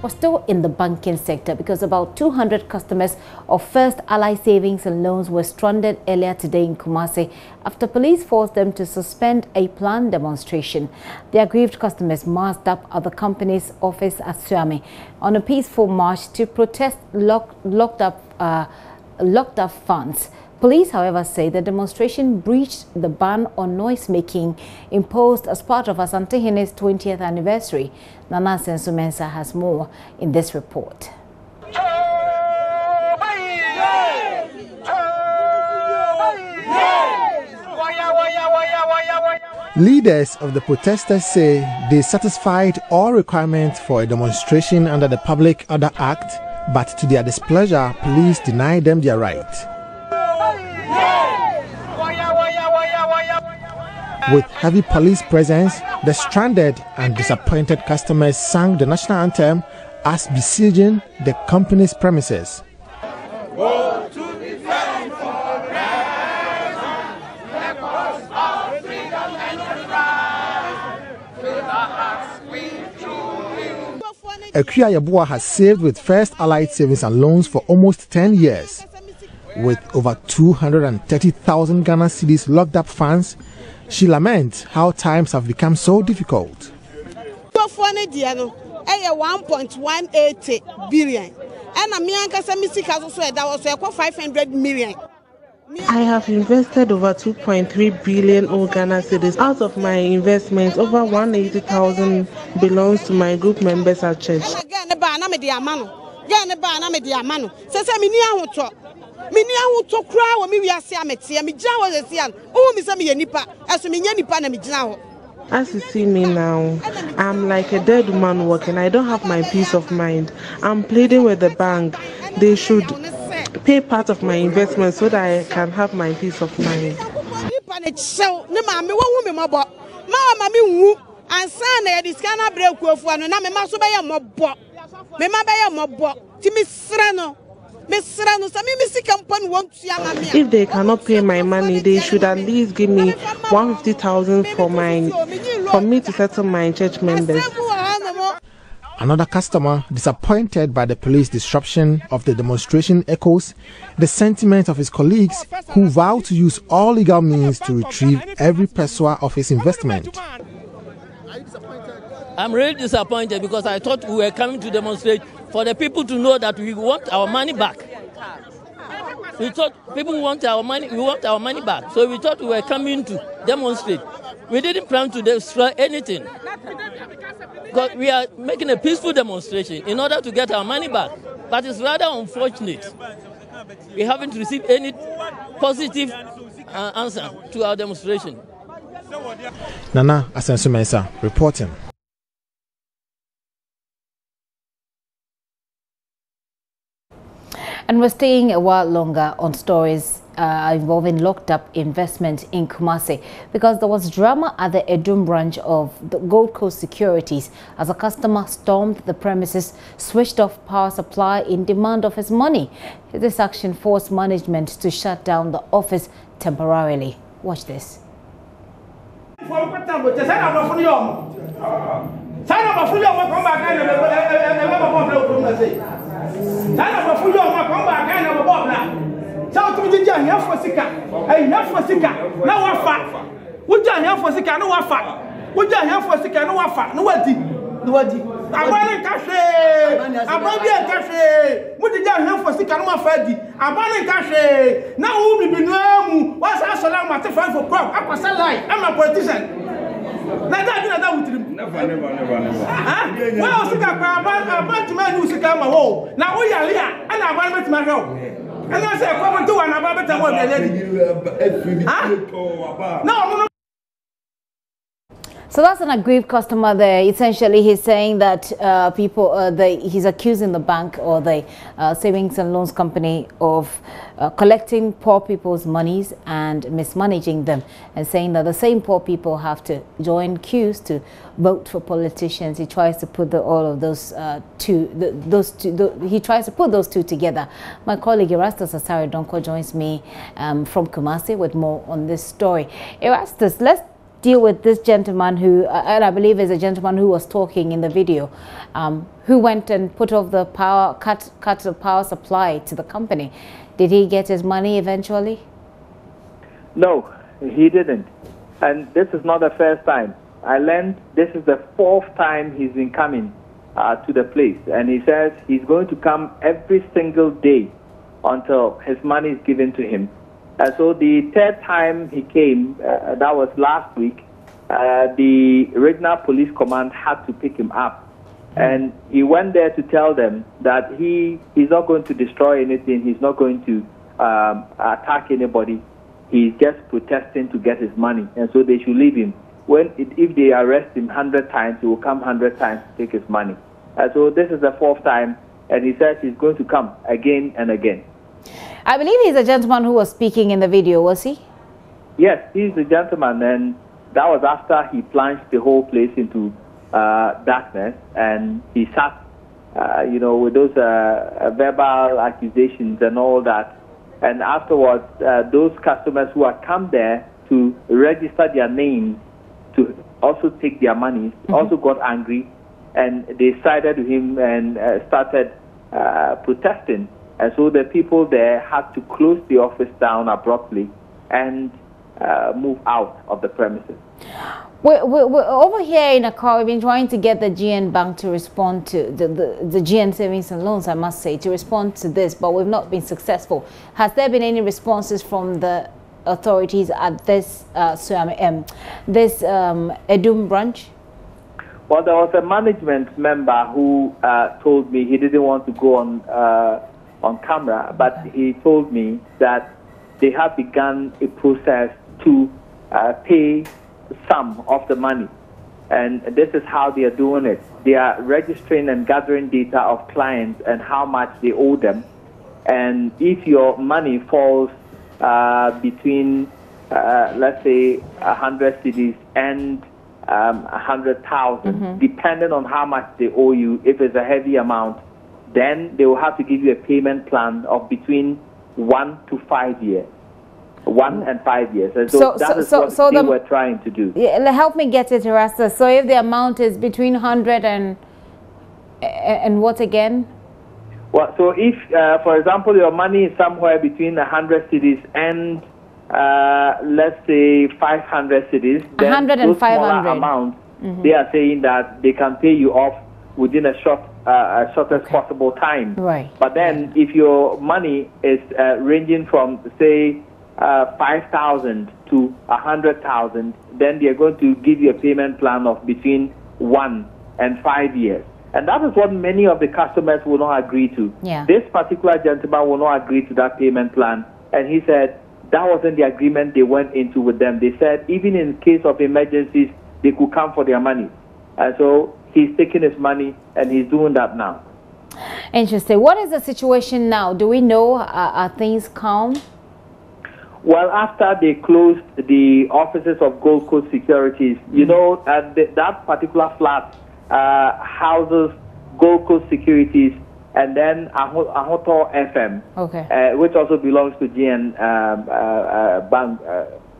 was still in the banking sector because about 200 customers of First Ally Savings and Loans were stranded earlier today in Kumasi after police forced them to suspend a planned demonstration. The aggrieved customers massed up at the company's office at Suame on a peaceful march to protest locked up funds. Police, however, say the demonstration breached the ban on noise-making imposed as part of Asantehene's 20th anniversary. Nana Sensumensa has more in this report. Leaders of the protesters say they satisfied all requirements for a demonstration under the Public Order Act, but to their displeasure, police denied them their right. With heavy police presence, the stranded and disappointed customers sang the national anthem as besieging the company's premises. Ekuya Yeboah has saved with First Allied Savings and Loans for almost 10 years. With over 230,000 Ghana cedis locked up funds, she laments how times have become so difficult. 1.180 billion. And was 500 million. I have invested over 2.3 billion Ghana cedis. Out of my investments, over 180,000 belongs to my group members at church. As you see me now, I'm like a dead woman walking. I don't have my peace of mind. I'm pleading with the bank. They should pay part of my investment so that I can have my peace of mind. If they cannot pay my money, they should at least give me 150,000 for me to settle my church members. Another customer, disappointed by the police disruption of the demonstration, echoes the sentiment of his colleagues who vow to use all legal means to retrieve every peso of his investment. I'm really disappointed because I thought we were coming to demonstrate for the people to know that we want our money back. We thought people want our money, we want our money back. So we thought we were coming to demonstrate. We didn't plan to destroy anything. Because we are making a peaceful demonstration in order to get our money back. But it's rather unfortunate. We haven't received any positive answer to our demonstration. Nana Asensumensa reporting. And we're staying a while longer on stories involving locked up investment in Kumasi because there was drama at the Edum branch of the Gold Coast Securities as a customer stormed the premises, switched off power supply in demand of his money. This action forced management to shut down the office temporarily. Watch this. So that's an aggrieved customer there. Essentially, he's saying that he's accusing the bank or the savings and loans company of collecting poor people's monies and mismanaging them, and saying that the same poor people have to join queues to vote for politicians. He tries to put he tries to put those two together. My colleague Erastus Asare Donko joins me from Kumasi with more on this story. Erastus, let's deal with this gentleman who, and I believe is a gentleman who was talking in the video, who went and put off the power, cut the power supply to the company? Did he get his money eventually? No, he didn't. And this is not the first time. I learned this is the 4th time he's been coming to the place. And he says he's going to come every single day until his money is given to him. And so the 3rd time he came, that was last week, the regional police command had to pick him up. And he went there to tell them that he's not going to destroy anything. He's not going to attack anybody. He's just protesting to get his money. And so they should leave him. If they arrest him 100 times, he will come 100 times to take his money. And so this is the 4th time. And he says he's going to come again and again. I believe he's a gentleman who was speaking in the video, was he? Yes, he's the gentleman. And that was after he plunged the whole place into darkness, and he sat, with those verbal accusations and all that. And afterwards, those customers who had come there to register their names to also take their money also got angry, and they sided with him and started protesting. And so the people there had to close the office down abruptly and move out of the premises. We're over here in Accra, we've been trying to get the GN Bank to respond to the GN Savings and Loans, I must say, to respond to this, but we've not been successful. Has there been any responses from the authorities at this Edum branch? Well, there was a management member who told me he didn't want to go on camera, but he told me that they have begun a process to pay some of the money. And this is how they are doing it. They are registering and gathering data of clients and how much they owe them. And if your money falls between, let's say, 100 cedis and 100,000, depending on how much they owe you, if it's a heavy amount, then they will have to give you a payment plan of between 1 to 5 years. 1 and 5 years. And so that is what they were trying to do. Yeah, help me get it, Rasta. So if the amount is between 100 and what again? Well, so if, for example, your money is somewhere between 100 cedis and, let's say, 500 cedis, then 100 and 500 amounts, they are saying that they can pay you off within a shortest possible time. Right. But then if your money is ranging from, say, 5,000 to 100,000, then they are going to give you a payment plan of between 1 and 5 years. And that is what many of the customers will not agree to. Yeah. This particular gentleman will not agree to that payment plan. And he said that wasn't the agreement they went into with them. They said even in case of emergencies, they could come for their money. And so he's taking his money and he's doing that now. Interesting. What is the situation now? Do we know? Are things calm? Well, after they closed the offices of Gold Coast Securities, you know, that particular flat houses Gold Coast Securities and then Ahoto FM, which also belongs to GN Bank.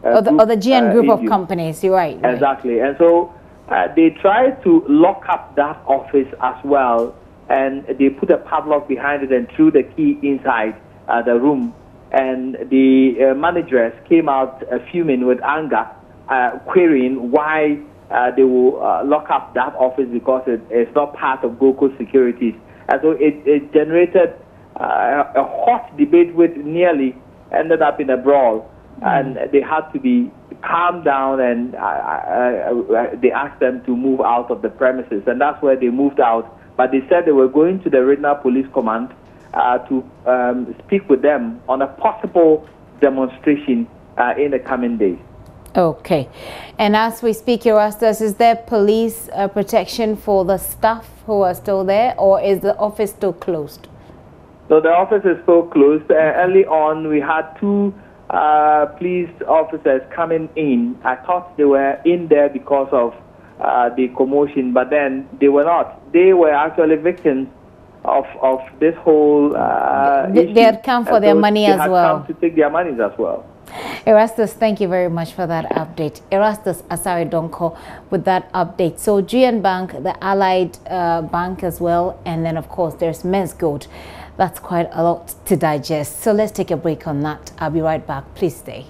Or the GN group of companies, you're right. Exactly. And so they tried to lock up that office as well, and they put a padlock behind it and threw the key inside the room. And the managers came out fuming with anger, querying why they will lock up that office because it's not part of Gold Coast Securities. And so it generated a hot debate which nearly ended up in a brawl. And they had to be calmed down, and they asked them to move out of the premises. And that's where they moved out. But they said they were going to the regional police command to speak with them on a possible demonstration in the coming days. Okay. And as we speak, Erastus, is there police protection for the staff who are still there, or is the office still closed? So the office is still closed. Early on, we had 2 police officers coming in. I thought they were in there because of the commotion, but then they were not. They were actually victims of this whole issue. They had come for their money as well. They had come to take their monies as well. Erastus, thank you very much for that update. Erastus Asari Donko with that update. So GN Bank, the Allied Bank as well, and then of course there's Men's Gold. That's quite a lot to digest. So let's take a break on that. I'll be right back. Please stay.